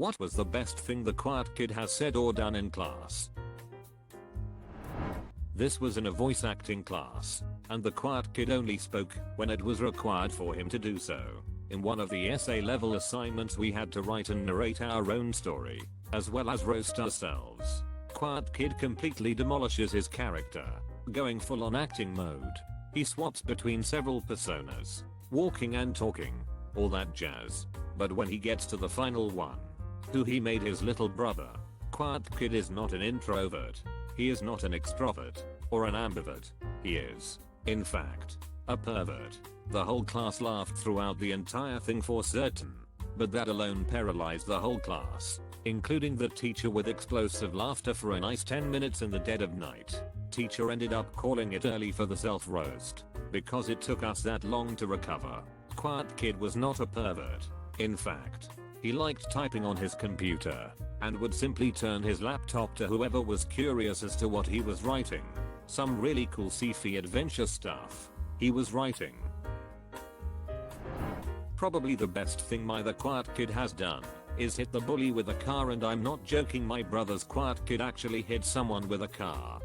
What was the best thing the quiet kid has said or done in class? This was in a voice acting class, and the quiet kid only spoke when it was required for him to do so. In one of the essay level assignments we had to write and narrate our own story, as well as roast ourselves. Quiet kid completely demolishes his character, going full on acting mode. He swaps between several personas, walking and talking, all that jazz. But when he gets to the final one, who he made his little brother, quiet kid is not an introvert. He is not an extrovert, or an ambivert. He is, in fact, a pervert. The whole class laughed throughout the entire thing for certain. But that alone paralyzed the whole class, including the teacher, with explosive laughter for a nice 10 minutes in the dead of night. Teacher ended up calling it early for the self-roast, because it took us that long to recover. Quiet kid was not a pervert. In fact, he liked typing on his computer, and would simply turn his laptop to whoever was curious as to what he was writing. Some really cool sci-fi adventure stuff he was writing. Probably the best thing the quiet kid has done is hit the bully with a car, and I'm not joking, my brother's quiet kid actually hit someone with a car.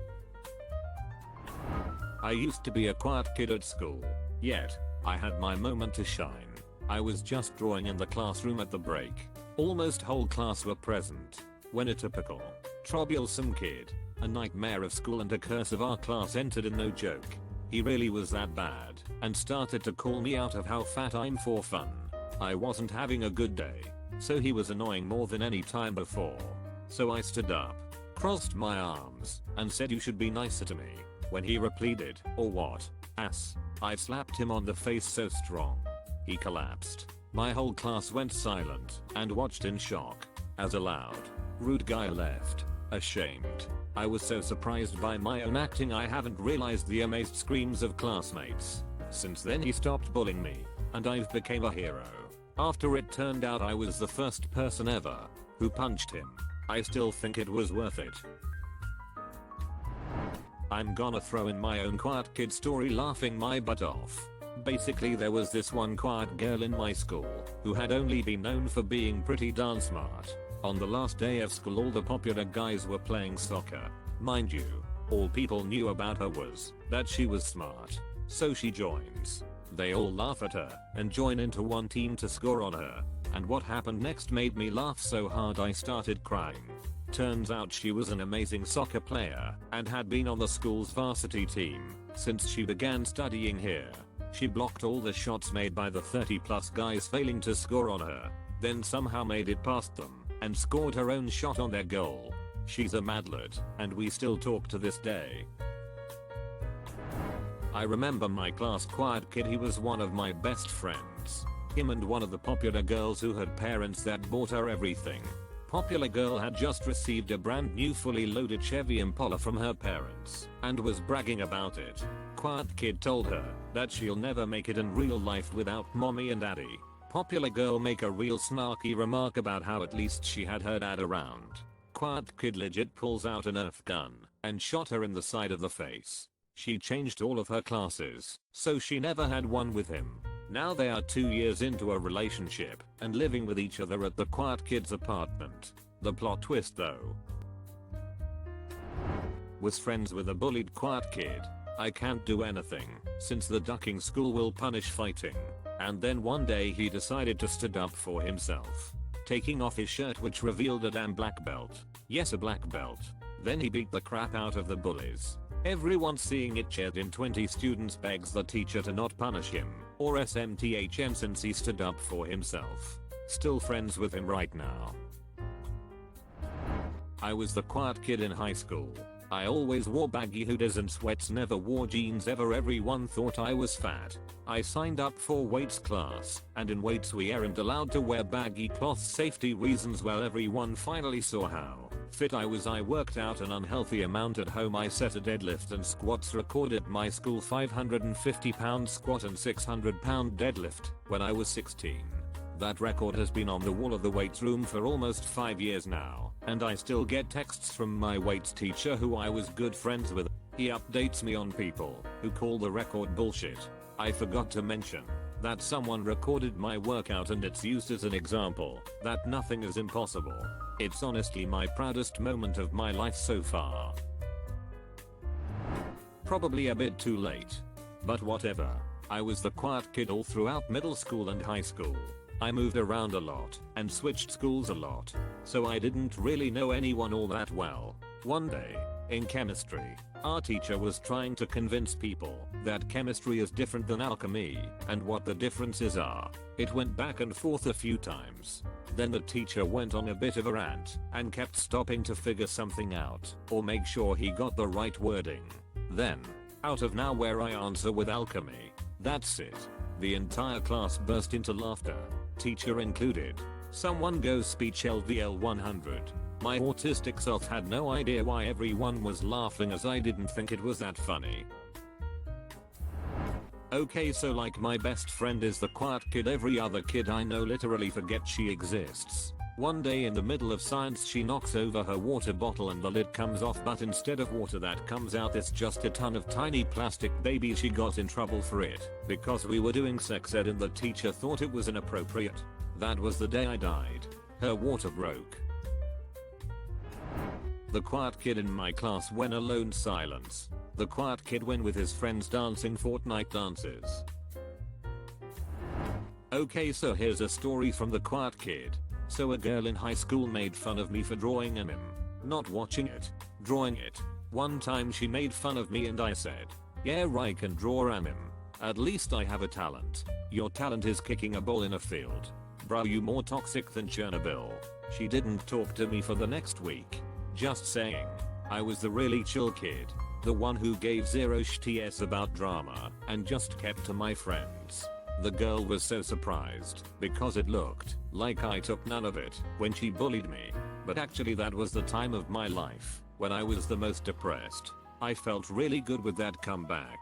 I used to be a quiet kid at school, yet I had my moment to shine. I was just drawing in the classroom at the break. Almost whole class were present, when a typical, troublesome kid, a nightmare of school and a curse of our class, entered, and no joke, he really was that bad, and started to call me out of how fat I'm for fun. I wasn't having a good day, so he was annoying more than any time before. So I stood up, crossed my arms, and said, "You should be nicer to me." When he repleaded, "Or what, ass?" I slapped him on the face so strong, he collapsed. My whole class went silent and watched in shock as a loud, rude guy left, ashamed. I was so surprised by my own acting I haven't realized the amazed screams of classmates. Since then he stopped bullying me, and I've became a hero. After it turned out I was the first person ever who punched him. I still think it was worth it. I'm gonna throw in my own quiet kid story, laughing my butt off. Basically, there was this one quiet girl in my school who had only been known for being pretty darn smart. On the last day of school, all the popular guys were playing soccer. Mind you, all people knew about her was that she was smart. So she joins. They all laugh at her and join into one team to score on her. And what happened next made me laugh so hard I started crying. Turns out she was an amazing soccer player and had been on the school's varsity team since she began studying here. She blocked all the shots made by the 30+ guys failing to score on her, then somehow made it past them and scored her own shot on their goal. She's a madlad, and we still talk to this day. I remember my class quiet kid, he was one of my best friends. Him and one of the popular girls who had parents that bought her everything. Popular girl had just received a brand new fully loaded Chevy Impala from her parents and was bragging about it. Quiet kid told her that she'll never make it in real life without mommy and daddy. Popular girl make a real snarky remark about how at least she had her dad around. Quiet kid legit pulls out a Nerf gun and shot her in the side of the face. She changed all of her classes, so she never had one with him. Now they are 2 years into a relationship and living with each other at the quiet kid's apartment. The plot twist though: was friends with a bullied quiet kid. I can't do anything since the ducking school will punish fighting. And then one day he decided to stand up for himself, taking off his shirt which revealed a damn black belt. Yes, a black belt. Then he beat the crap out of the bullies. Everyone seeing it cheered him. 20 students begs the teacher to not punish him or SMTHM since he stood up for himself. Still friends with him right now. I was the quiet kid in high school. I always wore baggy hoodies and sweats, never wore jeans ever. Everyone thought I was fat. I signed up for weights class, and in weights we aren't allowed to wear baggy cloths, safety reasons. Well, everyone finally saw how fit I was. I worked out an unhealthy amount at home. I set a deadlift and squats record at my school, 550-pound squat and 600-pound deadlift, when I was 16. That record has been on the wall of the weights room for almost 5 years now, and I still get texts from my weights teacher who I was good friends with. He updates me on people who call the record bullshit. I forgot to mention that someone recorded my workout and it's used as an example that nothing is impossible. It's honestly my proudest moment of my life so far. Probably a bit too late. But whatever. I was the quiet kid all throughout middle school and high school. I moved around a lot and switched schools a lot, so I didn't really know anyone all that well. One day, in chemistry, our teacher was trying to convince people that chemistry is different than alchemy and what the differences are. It went back and forth a few times. Then the teacher went on a bit of a rant and kept stopping to figure something out or make sure he got the right wording. Then, out of nowhere I answer with alchemy. That's it. The entire class burst into laughter, teacher included. Someone goes speech LVL 100. My autistic self had no idea why everyone was laughing as I didn't think it was that funny. Okay, so like my best friend is the quiet kid, every other kid I know literally forgets she exists. One day in the middle of science she knocks over her water bottle and the lid comes off, but instead of water that comes out it's just a ton of tiny plastic babies. She got in trouble for it because we were doing sex ed and the teacher thought it was inappropriate. That was the day I died. Her water broke. The quiet kid in my class went alone. Silence. The quiet kid went with his friends dancing Fortnite dances. Okay, so here's a story from the quiet kid. So a girl in high school made fun of me for drawing a meme. Not watching it, drawing it. One time she made fun of me and I said, yeah, I can draw a meme. At least I have a talent. Your talent is kicking a ball in a field. Bruh, you more toxic than Chernobyl. She didn't talk to me for the next week. Just saying. I was the really chill kid. The one who gave zero shits about drama and just kept to my friends. The girl was so surprised because it looked like I took none of it when she bullied me. But actually that was the time of my life when I was the most depressed. I felt really good with that comeback.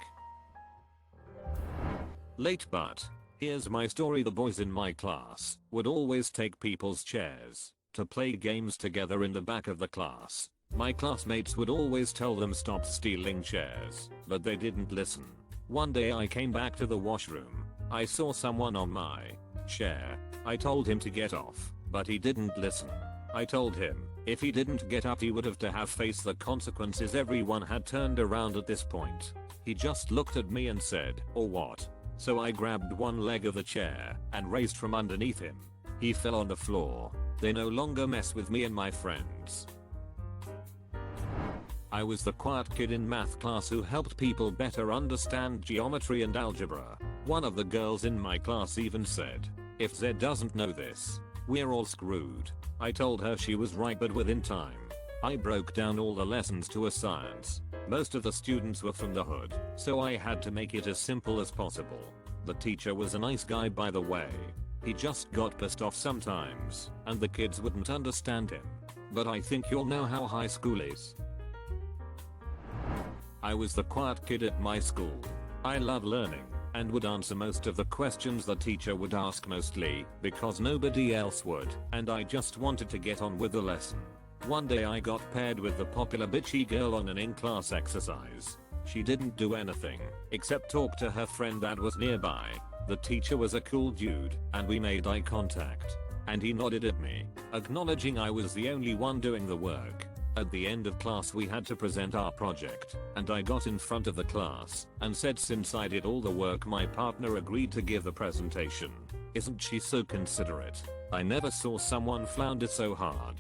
Late, but here's my story. The boys in my class would always take people's chairs to play games together in the back of the class. My classmates would always tell them stop stealing chairs, but they didn't listen. One day I came back to the washroom. I saw someone on my chair. I told him to get off, but he didn't listen. I told him if he didn't get up he would have to have faced the consequences. Everyone had turned around at this point. He just looked at me and said, "Or what?" So I grabbed one leg of the chair and raised from underneath him. He fell on the floor. They no longer mess with me and my friends. I was the quiet kid in math class who helped people better understand geometry and algebra. One of the girls in my class even said, if Zed doesn't know this, we're all screwed. I told her she was right, but within time, I broke down all the lessons to a science. Most of the students were from the hood, so I had to make it as simple as possible. The teacher was a nice guy, by the way. He just got pissed off sometimes, and the kids wouldn't understand him. But I think you'll know how high school is. I was the quiet kid at my school. I love learning and would answer most of the questions the teacher would ask, mostly because nobody else would, and I just wanted to get on with the lesson. One day I got paired with the popular bitchy girl on an in-class exercise. She didn't do anything except talk to her friend that was nearby. The teacher was a cool dude, and we made eye contact. And he nodded at me, acknowledging I was the only one doing the work. At the end of class we had to present our project, and I got in front of the class and said since I did all the work my partner agreed to give the presentation. Isn't she so considerate? I never saw someone flounder so hard.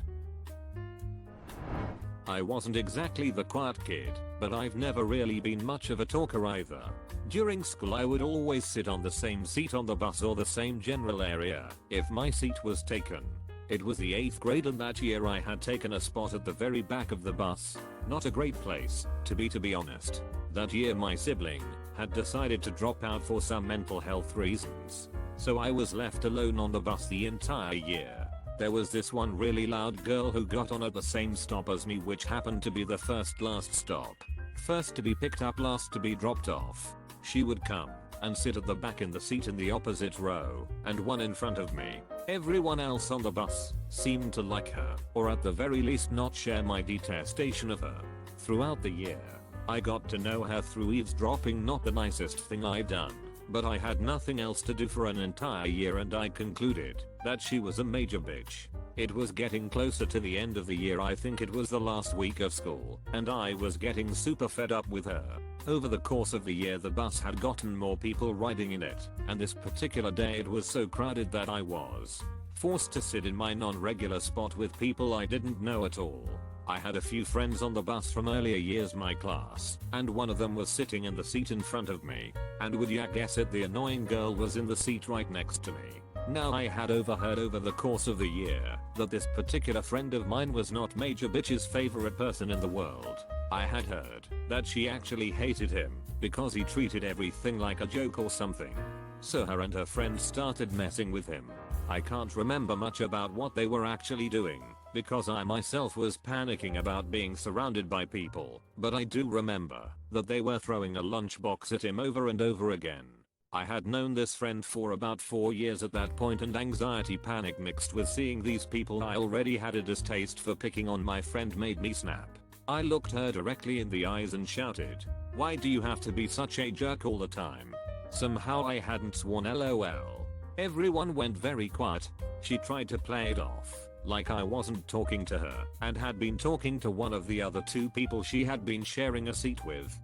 I wasn't exactly the quiet kid, but I've never really been much of a talker either. During school I would always sit on the same seat on the bus or the same general area if my seat was taken. It was the 8th grade and that year I had taken a spot at the very back of the bus. Not a great place to be honest. That year my sibling had decided to drop out for some mental health reasons. So I was left alone on the bus the entire year. There was this one really loud girl who got on at the same stop as me, which happened to be the last stop. First to be picked up, last to be dropped off. She would come and sit at the back in the seat in the opposite row and one in front of me. Everyone else on the bus seemed to like her, or at the very least not share my detestation of her. Throughout the year, I got to know her through eavesdropping, not the nicest thing I've done. but I had nothing else to do for an entire year and I concluded that she was a major bitch. It was getting closer to the end of the year, I think it was the last week of school, and I was getting super fed up with her. Over the course of the year the bus had gotten more people riding in it, and this particular day it was so crowded that I was forced to sit in my non-regular spot with people I didn't know at all. I had a few friends on the bus from earlier years my class, and one of them was sitting in the seat in front of me, and would ya guess it, the annoying girl was in the seat right next to me. Now I had overheard over the course of the year that this particular friend of mine was not Major Bitch's favorite person in the world. I had heard that she actually hated him because he treated everything like a joke or something. So her and her friends started messing with him. I can't remember much about what they were actually doing because I myself was panicking about being surrounded by people, but I do remember that they were throwing a lunchbox at him over and over again. I had known this friend for about 4 years at that point, and anxiety panic mixed with seeing these people I already had a distaste for picking on my friend made me snap. I looked her directly in the eyes and shouted, "Why do you have to be such a jerk all the time?" Somehow I hadn't sworn, lol. Everyone went very quiet. She tried to play it off like I wasn't talking to her and had been talking to one of the other 2 people she had been sharing a seat with,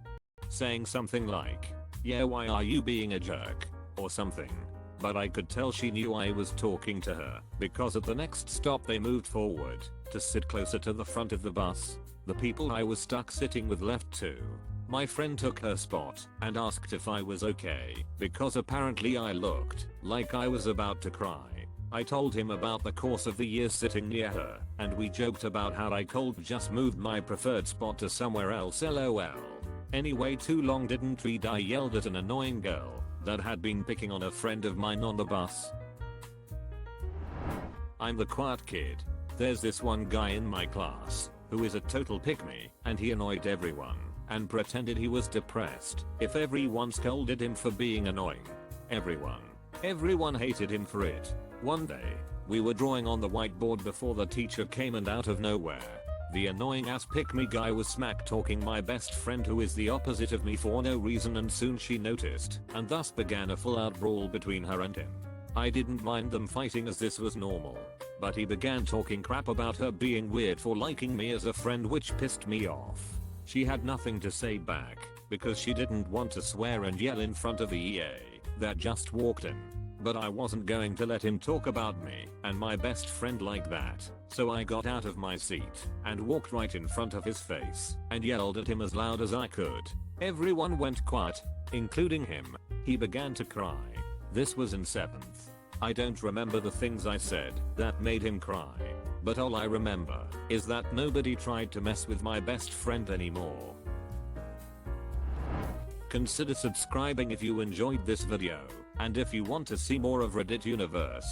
saying something like, "Yeah, why are you being a jerk?" or something. But I could tell she knew I was talking to her because at the next stop they moved forward to sit closer to the front of the bus. The people I was stuck sitting with left too. My friend took her spot and asked if I was okay because apparently I looked like I was about to cry. I told him about the course of the years sitting near her, and we joked about how I could just moved my preferred spot to somewhere else, lol. Anyway, too long didn't read. I yelled at an annoying girl that had been picking on a friend of mine on the bus. I'm the quiet kid. There's this one guy in my class who is a total pick-me, and he annoyed everyone and pretended he was depressed if everyone scolded him for being annoying. Everyone hated him for it. One day, we were drawing on the whiteboard before the teacher came, and out of nowhere, the annoying ass pick-me guy was smack talking my best friend who is the opposite of me for no reason, and soon she noticed and thus began a full-out brawl between her and him. I didn't mind them fighting as this was normal, but he began talking crap about her being weird for liking me as a friend, which pissed me off. She had nothing to say back because she didn't want to swear and yell in front of the EA that just walked in. But I wasn't going to let him talk about me and my best friend like that, so I got out of my seat and walked right in front of his face and yelled at him as loud as I could. Everyone went quiet, including him. He began to cry. This was in 7th. I don't remember the things I said that made him cry, but all I remember is that nobody tried to mess with my best friend anymore. Consider subscribing if you enjoyed this video, and if you want to see more of Reddit Universe.